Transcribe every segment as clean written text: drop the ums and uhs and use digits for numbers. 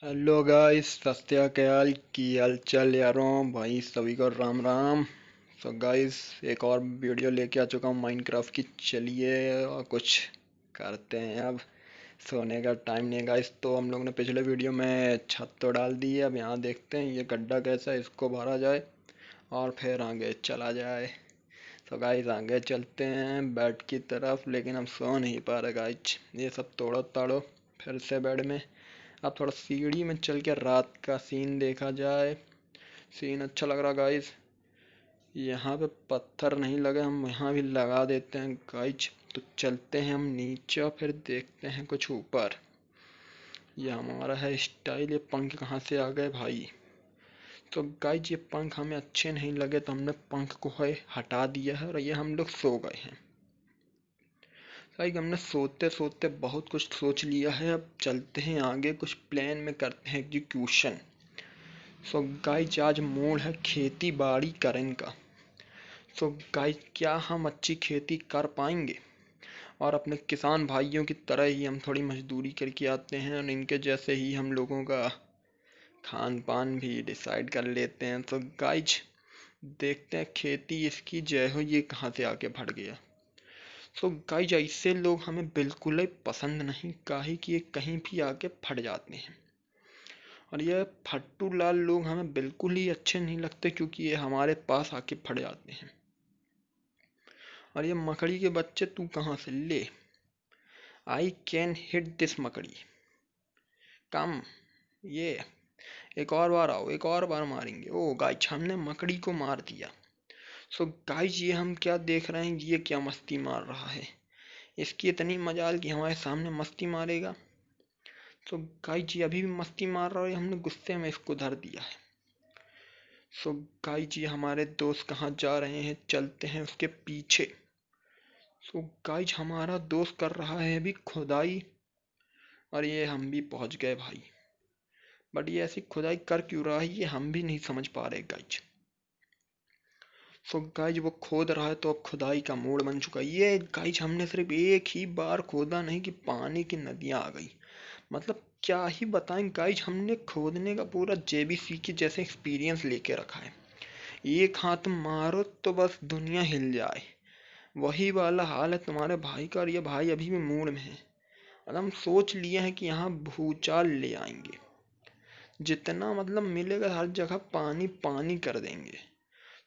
Hello guys, Satya की हाल चाल यारों भाई, सभी को राम राम। सो गाइस, एक और वीडियो लेके आ चुका हूँ माइनक्राफ्ट की। चलिए और कुछ करते हैं अब। सोने का टाइम नहीं है गाइस, तो हम लोग ने पिछले वीडियो में छत तो डाल दी है। अब यहाँ देखते हैं ये गड्ढा कैसा है, इसको भरा जाए और फिर आगे चला जाए। तो गाइस आगे चलते हैं बेड की तरफ, लेकिन हम सो नहीं पा रहे गाइस। ये सब तोड़ो ताड़ो फिर से बेड में। अब थोड़ा सीढ़ी में चल के रात का सीन देखा जाए। सीन अच्छा लग रहा गाइस। यहाँ पे पत्थर नहीं लगे, हम यहाँ भी लगा देते हैं गाइस। तो चलते हैं हम नीचे और फिर देखते हैं कुछ ऊपर। ये हमारा है स्टाइल। ये पंख कहाँ से आ गए भाई? तो गाइस ये पंख हमें अच्छे नहीं लगे, तो हमने पंख को है हटा दिया है और ये हम लोग सो गए हैं। गाइस हमने सोते सोते बहुत कुछ सोच लिया है। अब चलते हैं आगे, कुछ प्लान में करते हैं एग्जीक्यूशन। सो गाइस आज मूड है खेती बाड़ी करने का। सो गाइस क्या हम अच्छी खेती कर पाएंगे? और अपने किसान भाइयों की तरह ही हम थोड़ी मजदूरी करके आते हैं और इनके जैसे ही हम लोगों का खान पान भी डिसाइड कर लेते हैं। तो गाइस देखते हैं खेती इसकी जय हो ये कहाँ से आके भर गया। सो गाइस ऐसे लोग हमें बिल्कुल ही पसंद नहीं, काहे कि ये कहीं भी आके फट जाते हैं। और ये फट्टू लाल लोग हमें बिल्कुल ही अच्छे नहीं लगते, क्योंकि ये हमारे पास आके फट जाते हैं। और ये मकड़ी के बच्चे तू कहाँ से ले? आई कैन हिट दिस मकड़ी। कम। ये एक और बार आओ, एक और बार मारेंगे। ओ गाइस हमने मकड़ी को मार दिया। सो गाइस ये हम क्या देख रहे हैं, ये क्या मस्ती मार रहा है? इसकी इतनी मजाल कि हमारे सामने मस्ती मारेगा। सो गाइस ये अभी भी मस्ती मार रहा है, हमने गुस्से में इसको धर दिया है। सो गाइस जी हमारे दोस्त कहाँ जा रहे हैं, चलते हैं उसके पीछे। सो गाइस हमारा दोस्त कर रहा है अभी खुदाई, और ये हम भी पहुंच गए भाई। बट ये ऐसी खुदाई कर क्यों रहा है ये हम भी नहीं समझ पा रहे गाइस। सो गाइस वो खोद रहा है, तो अब खुदाई का मूड बन चुका है। ये गाइस हमने सिर्फ एक ही बार खोदा नहीं कि पानी की नदियां आ गई। मतलब क्या ही बताएं गाइस, हमने खोदने का पूरा जेबीसी के जैसे एक्सपीरियंस लेके रखा है। एक हाथ मारो तो बस दुनिया हिल जाए, वही वाला हाल है तुम्हारे भाई का। और ये भाई अभी भी मूड में है, और हम सोच लिए हैं कि यहाँ भूचाल ले आएंगे। जितना मतलब मिलेगा हर जगह पानी पानी कर देंगे।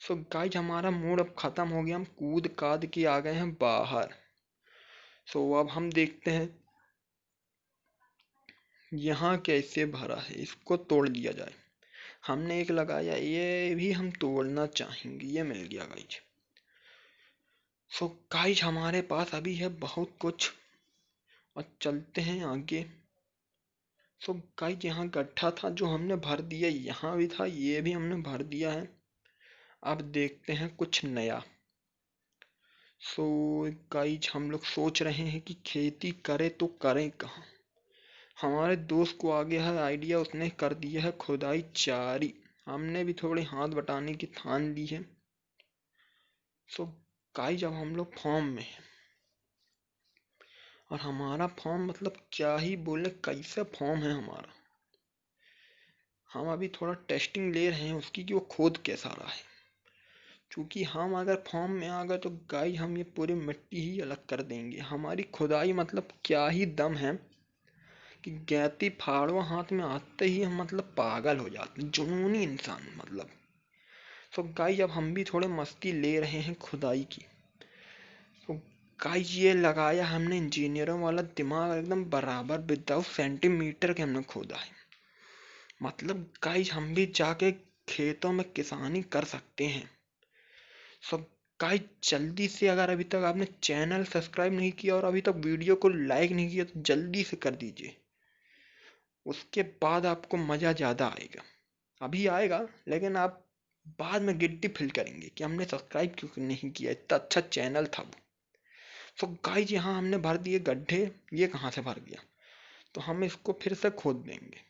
सो गाइस हमारा मूड अब खत्म हो गया, हम कूद काद के आ गए हैं बाहर। सो अब हम देखते हैं यहाँ कैसे भरा है, इसको तोड़ दिया जाए। हमने एक लगाया, ये भी हम तोड़ना चाहेंगे। ये मिल गया गाइस। सो गाइस हमारे पास अभी है बहुत कुछ, और चलते हैं आगे। सो गाइस यहाँ गड्ढा था जो हमने भर दिया, यहाँ भी था ये भी हमने भर दिया है। अब देखते हैं कुछ नया। सो गाइस हम लोग सोच रहे हैं कि खेती करें तो करें कहाँ। हमारे दोस्त को आ गया है आइडिया, उसने कर दिया है खुदाई जारी। हमने भी थोड़ी हाथ बटाने की ठान ली है। सो गाइस अब हम लोग फॉर्म में हैं, और हमारा फॉर्म मतलब क्या ही बोले, कैसा फॉर्म है हमारा। हम अभी थोड़ा टेस्टिंग ले रहे हैं उसकी कि वो खोद कैसा रहा है। क्योंकि हम अगर फॉर्म में आ गए तो गाइस हम ये पूरी मिट्टी ही अलग कर देंगे। हमारी खुदाई मतलब क्या ही दम है कि गैती फाड़वा हाथ में आते ही हम मतलब पागल हो जाते हैं, जुनूनी इंसान मतलब। तो गाइस अब हम भी थोड़े मस्ती ले रहे हैं खुदाई की। तो गाइस ये लगाया हमने इंजीनियरों वाला दिमाग, एकदम बराबर विदाउट सेंटीमीटर के हमने खोदा है। मतलब गाइस हम भी जाके खेतों में किसानी कर सकते हैं। सब गाइस जल्दी से, अगर अभी तक आपने चैनल सब्सक्राइब नहीं किया और अभी तक वीडियो को लाइक नहीं किया, तो जल्दी से कर दीजिए। उसके बाद आपको मज़ा ज़्यादा आएगा। अभी आएगा लेकिन आप बाद में गिल्टी फील करेंगे कि हमने सब्सक्राइब क्यों नहीं किया, इतना अच्छा चैनल था वो। तो गाइस यहाँ हमने भर दिए गड्ढे। ये कहाँ से भर गया? तो हम इसको फिर से खोद देंगे।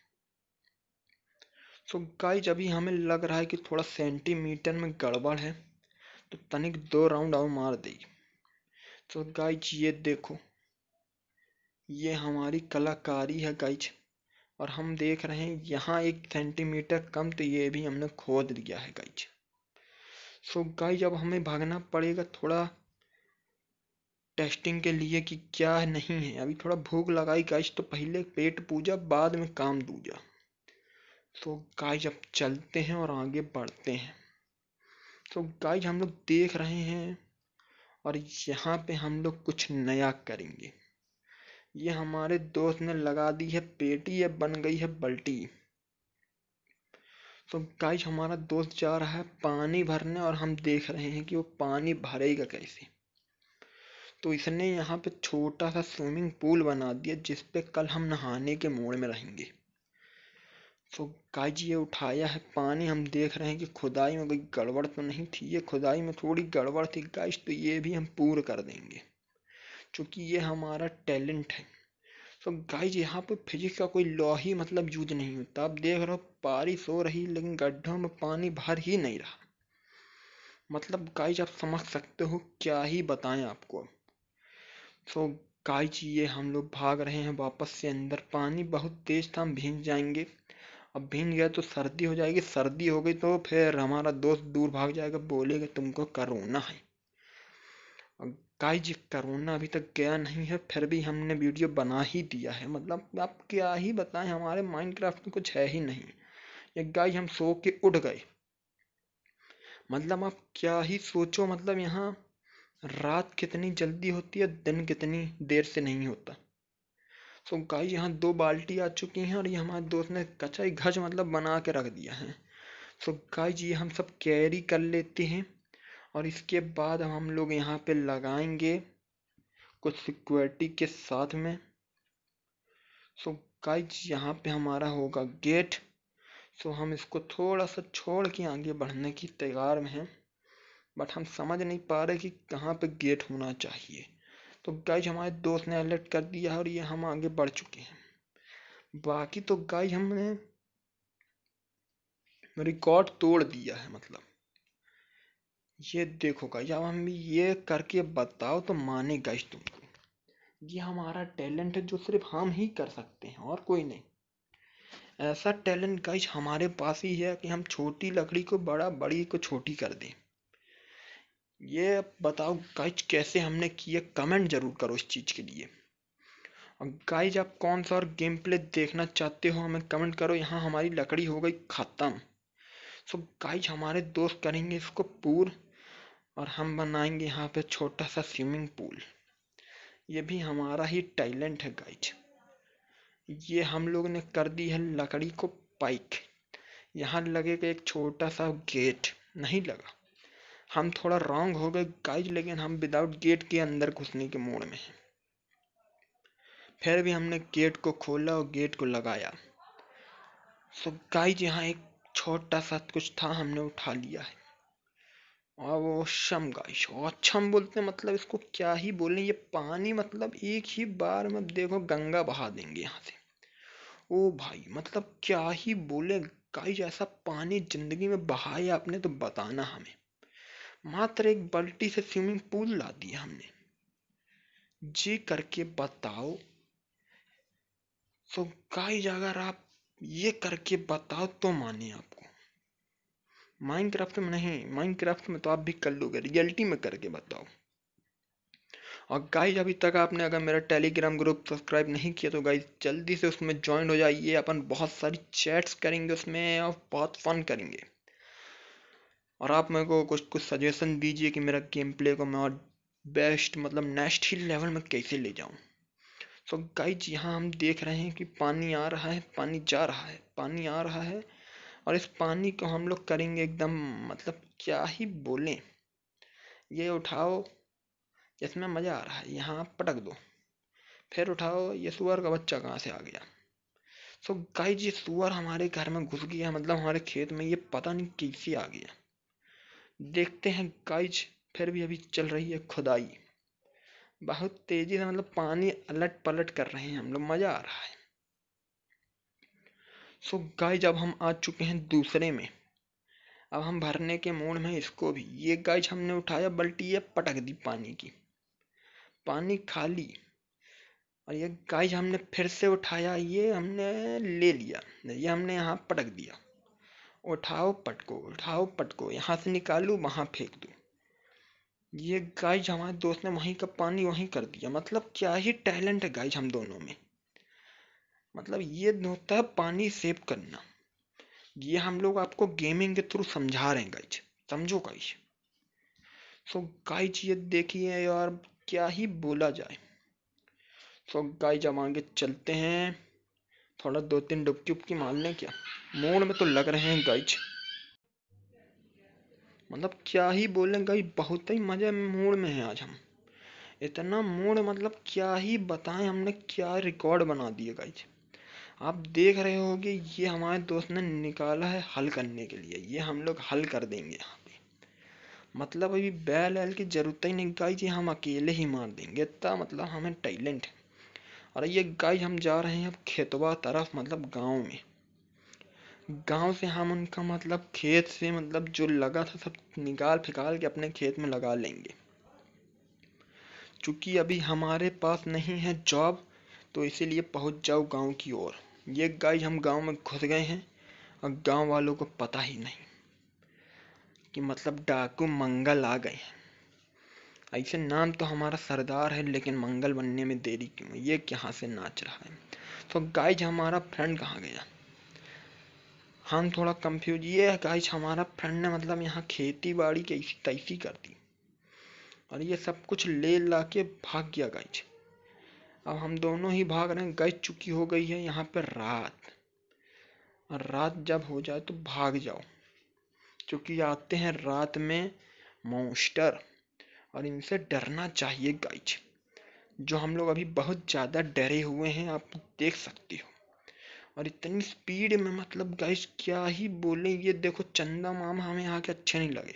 सो गाइस अभी हमें लग रहा है कि थोड़ा सेंटीमीटर में गड़बड़ है, तो तनिक 2 राउंड और मार देगी। तो गाइस ये देखो, ये हमारी कलाकारी है गाइस। और हम देख रहे हैं यहाँ 1 सेंटीमीटर कम, तो ये भी हमने खोद दिया है गाइज। सो गाइज अब हमें भागना पड़ेगा थोड़ा टेस्टिंग के लिए कि क्या नहीं है। अभी थोड़ा भूख लगाई गाइज, तो पहले पेट पूजा बाद में काम दूजा। सो गाइज अब चलते हैं और आगे बढ़ते हैं। सो गाइज हम लोग देख रहे हैं और यहाँ पे हम लोग कुछ नया करेंगे। ये हमारे दोस्त ने लगा दी है पेटी, ये बन गई है बल्टी। तो गाइस हमारा दोस्त जा रहा है पानी भरने और हम देख रहे हैं कि वो पानी भरेगा कैसे। तो इसने यहाँ पे छोटा सा स्विमिंग पूल बना दिया जिस पे कल हम नहाने के मूड में रहेंगे। तो गाइस ये उठाया है पानी, हम देख रहे हैं कि खुदाई में कोई गड़बड़ तो नहीं थी। ये खुदाई में थोड़ी गड़बड़ थी गाइस, तो ये भी हम पूर्ण कर देंगे क्योंकि ये हमारा टैलेंट है। तो गाइज यहाँ पे फिजिक्स का कोई लॉ ही मतलब यूज नहीं होता। आप देख रहे हो बारिश हो रही लेकिन गड्ढों में पानी भर ही नहीं रहा। मतलब गाइज आप समझ सकते हो, क्या ही बताएं आपको। सो गाइज ये हम लोग भाग रहे हैं वापस से अंदर। पानी बहुत तेज था, हम भीग जाएंगे। अब भीग गया तो सर्दी हो जाएगी, सर्दी हो गई तो फिर हमारा दोस्त दूर भाग जाएगा, बोलेगा तुमको कोरोना है। गाइज कोरोना अभी तक गया नहीं है, फिर भी हमने वीडियो बना ही दिया है। मतलब आप क्या ही बताएं, हमारे माइनक्राफ्ट में कुछ है ही नहीं। ये गाइज हम सो के उठ गए। मतलब आप क्या ही सोचो, मतलब यहाँ रात कितनी जल्दी होती है, दिन कितनी देर से नहीं होता। सो गाइज यहाँ 2 बाल्टी आ चुकी हैं और ये हमारे दोस्त ने कचाई घच मतलब बना के रख दिया है। सो गाइज ये हम सब कैरी कर लेते हैं और इसके बाद हम लोग यहाँ पे लगाएंगे कुछ सिक्योरिटी के साथ में। सो गाइज यहाँ पे हमारा होगा गेट। सो हम इसको थोड़ा सा छोड़ के आगे बढ़ने की तैयार में हैं, बट हम समझ नहीं पा रहे कि कहाँ पे गेट होना चाहिए। तो गाइज हमारे दोस्त ने अलर्ट कर दिया है और ये हम आगे बढ़ चुके हैं। बाकी तो गाइज हमने रिकॉर्ड तोड़ दिया है। मतलब ये देखो गाइज, अब हम ये करके बताओ तो माने गाइज तुमको। ये हमारा टैलेंट है जो सिर्फ हम ही कर सकते हैं और कोई नहीं। ऐसा टैलेंट गाइज हमारे पास ही है कि हम छोटी लकड़ी को बड़ा, बड़ी को छोटी कर दें। ये बताओ गाइज कैसे हमने किया, कमेंट जरूर करो इस चीज के लिए। और गाइज आप कौन सा और गेम प्ले देखना चाहते हो हमें कमेंट करो। यहाँ हमारी लकड़ी हो गई खत्म। सो गाइज हमारे दोस्त करेंगे इसको पूर और हम बनाएंगे यहाँ पे छोटा सा स्विमिंग पूल। ये भी हमारा ही टैलेंट है गाइज। ये हम लोग ने कर दी है लकड़ी को पाइक। यहाँ लगेगा एक छोटा सा गेट, नहीं लगा। हम थोड़ा रॉन्ग हो गए गाइज, लेकिन हम विदाउट गेट के अंदर घुसने के मोड में हैं। फिर भी हमने गेट को खोला और गेट को लगाया। सो गाइज यहाँ एक छोटा सा कुछ था, हमने उठा लिया है। ऑसम गाइस, ऑसम बोलते मतलब इसको क्या ही बोलें। ये पानी मतलब एक ही बार में देखो गंगा बहा देंगे यहाँ से। ओ भाई मतलब क्या ही बोले गाइस, ऐसा पानी जिंदगी में बहाया आपने तो बताना हमें। मात्र एक बाल्टी से स्विमिंग पूल ला दिया हमने, जी करके बताओ। सो गाइस अगर आप ये करके बताओ तो माने आपको। माइनक्राफ्ट में नहीं, माइनक्राफ्ट में तो आप भी कर लोगे, रियलिटी में करके बताओ। और गाइज अभी तक आपने अगर मेरा टेलीग्राम ग्रुप सब्सक्राइब नहीं किया तो गाइज जल्दी से उसमें ज्वाइन हो जाइए। अपन बहुत सारी चैट्स करेंगे उसमें और बहुत फन करेंगे। और आप मेरे को कुछ कुछ सजेशन दीजिए कि मेरा गेम प्ले को मैं और बेस्ट मतलब नेक्स्ट ही लेवल में कैसे ले जाऊं। सो गाइज यहाँ हम देख रहे हैं कि पानी आ रहा है, पानी जा रहा है, पानी आ रहा है। और इस पानी को हम लोग करेंगे एकदम, मतलब क्या ही बोलें। ये उठाओ, इसमें मजा आ रहा है, यहाँ पटक दो। फिर उठाओ, ये सुअर का बच्चा कहाँ से आ गया। सो गाइज ये सुअर हमारे घर में घुस गया, मतलब हमारे खेत में, ये पता नहीं कैसे आ गया। देखते हैं गाइज। फिर भी अभी चल रही है खुदाई बहुत तेजी से, मतलब पानी अलट पलट कर रहे हैं हम लोग, मजा आ रहा है। सो गाइज अब हम आ चुके हैं दूसरे में। अब हम भरने के मूड में इसको भी। ये गाइज हमने उठाया बल्टी, ये पटक दी पानी की, पानी खाली। और ये गाइज हमने फिर से उठाया, ये हमने ले लिया, ये हमने यहाँ पटक दिया। उठाओ पटको, यहाँ से निकालू वहां फेंक दूं। ये गाइज हमारे दोस्त ने वहीं का पानी वहीं कर दिया। मतलब क्या ही टैलेंट है गाइज हम दोनों में। मतलब ये होता है पानी सेव करना। ये हम लोग आपको गेमिंग के थ्रू समझा रहे हैं गाइज, समझो गाइज। सो गाइज ये देखिए यार, क्या ही बोला जाए। सो गाइज हम आगे चलते हैं, थोड़ा 2-3 डुबकी उबकी मार लें क्या। मूड में तो लग रहे हैं गाइज। मतलब क्या ही बोले गाइज, बहुत ही मजे मूड में है आज हम। इतना मूड, मतलब क्या ही बताएं, हमने क्या रिकॉर्ड बना दिए गाइज। आप देख रहे होगे, ये हमारे दोस्त ने निकाला है हल करने के लिए। ये हम लोग हल कर देंगे यहाँ पे। मतलब अभी बैल वैल की जरूरत ही नहीं गाइज, ये हम अकेले ही मार देंगे, इतना मतलब हमें टैलेंट है। और ये गाइज हम जा रहे हैं अब खेतवा तरफ, मतलब गांव में। गांव से हम उनका मतलब खेत से मतलब जो लगा था सब निकाल फिकाल के अपने खेत में लगा लेंगे। चूंकि अभी हमारे पास नहीं है जॉब, तो इसीलिए पहुंच जाओ गांव की ओर। ये गाइज हम गांव में घुस गए हैं और गांव वालों को पता ही नहीं कि मतलब डाकू मंगल आ गए हैं। ऐसे नाम तो हमारा सरदार है, लेकिन मंगल बनने में देरी क्यों है? ये यहाँ से नाच रहा है। तो गाइज हमारा फ्रेंड कहाँ गया? हम थोड़ा कंफ्यूज। ये गाइज हमारा फ्रेंड ने मतलब यहाँ खेती बाड़ी कैसी तैसी कर दी और ये सब कुछ ले ला के भाग गया गाइज। अब हम दोनों ही भाग रहे हैं गाइज। चुकी हो गई है यहाँ पर रात, और रात जब हो जाए तो भाग जाओ, क्योंकि आते हैं रात में मॉन्स्टर, और इनसे डरना चाहिए गाइज। जो हम लोग अभी बहुत ज्यादा डरे हुए हैं, आप देख सकते हो। और इतनी स्पीड में, मतलब गाइज क्या ही बोले। ये देखो चंदा मामा हमें यहाँ के अच्छे नहीं लगे।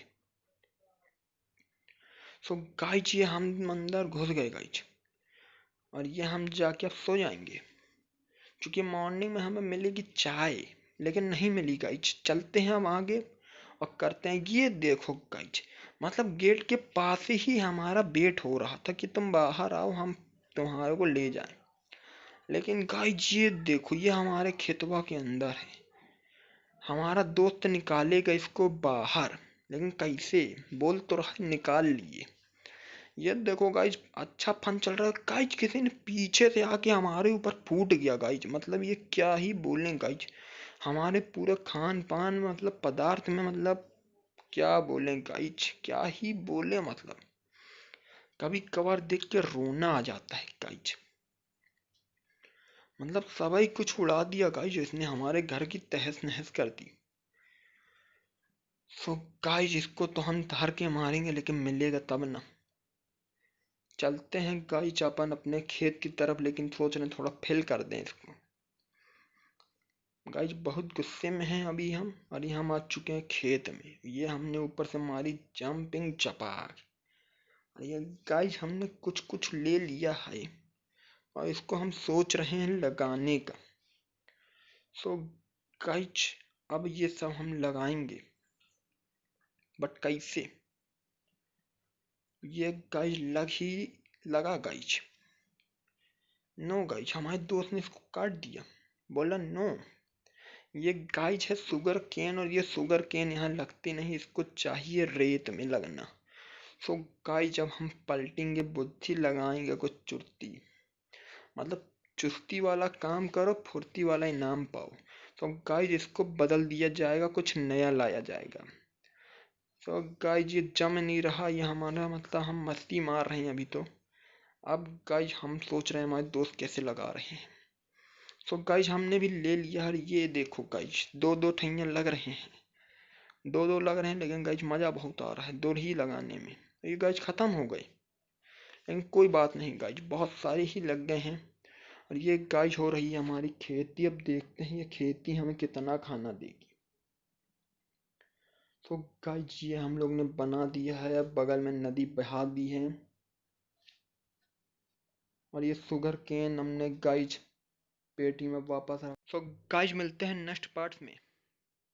सो गाइज ये हम अंदर घुस गए गाइज, और ये हम जाके अब सो जाएंगे, क्योंकि मॉर्निंग में हमें मिलेगी चाय, लेकिन नहीं मिली गाइज। चलते हैं हम आगे और करते हैं। ये देखो गाइज, मतलब गेट के पास ही हमारा वेट हो रहा था कि तुम बाहर आओ, हम तुम्हारे को ले जाएं। लेकिन गाइज ये देखो, ये हमारे खेतवा के अंदर है। हमारा दोस्त निकालेगा इसको बाहर, लेकिन कैसे? बोल तो रहा है निकाल लिए। ये देखो गाइज, अच्छा फन चल रहा है गाइज। किसी ने पीछे से आके हमारे ऊपर फूट गया गाइज। मतलब ये क्या ही बोलें गाइज, हमारे पूरे खान पान मतलब पदार्थ में, मतलब क्या बोलें गाइज, क्या ही बोले। मतलब कभी कभार देख के रोना आ जाता है गाइज। मतलब सभी कुछ उड़ा दिया गाइज, इसने हमारे घर की तहस नहस कर दी। सो गाइज इसको तो हम धर के मारेंगे, लेकिन मिलेगा तब ना। चलते हैं गाइज अपन अपने खेत की तरफ, लेकिन सोच रहे थोड़ा फिल कर दें इसको। गाइज बहुत गुस्से में हैं अभी हम, और ये हम आ चुके हैं खेत में। ये हमने ऊपर से मारी जंपिंग चपाक, और ये गाइज हमने कुछ कुछ ले लिया है, और इसको हम सोच रहे हैं लगाने का। सो गाइज अब ये सब हम लगाएंगे, बट कैसे? ये गाइज लगा गाइज। नो गाइज, हमारे दोस्त ने इसको काट दिया, बोला नो। ये गाइज है शुगर केन, और ये शुगर केन यहाँ लगती नहीं, इसको चाहिए रेत में लगना। सो गाइज जब हम पलटेंगे, बुद्धि लगाएंगे कुछ चुस्ती, मतलब चुस्ती वाला काम करो, फुर्ती वाला इनाम पाओ। तो गाइज इसको बदल दिया जाएगा, कुछ नया लाया जाएगा। तो गाइज ये जम नहीं रहा, ये हमारा मतलब हम मस्ती मार रहे हैं अभी तो। अब गाइज हम सोच रहे हैं हमारे दोस्त कैसे लगा रहे हैं। तो गाइज हमने भी ले लिया। और ये देखो गाइज, दो दो ठैया लग रहे हैं, दो दो लग रहे हैं, लेकिन गाइज मजा बहुत आ रहा है दो ही लगाने में। ये गाइज खत्म हो गए, लेकिन कोई बात नहीं गाइज, बहुत सारे ही लग गए हैं। और ये गाइज हो रही है हमारी खेती। अब देखते हैं ये खेती हमें कितना खाना देगी। तो गाइज ये हम लोग ने बना दिया है, अब बगल में नदी बहा दी है। और ये शुगर केन हमने गाइज पेटी में वापस रख। सो गाइज मिलते हैं नेक्स्ट पार्ट में।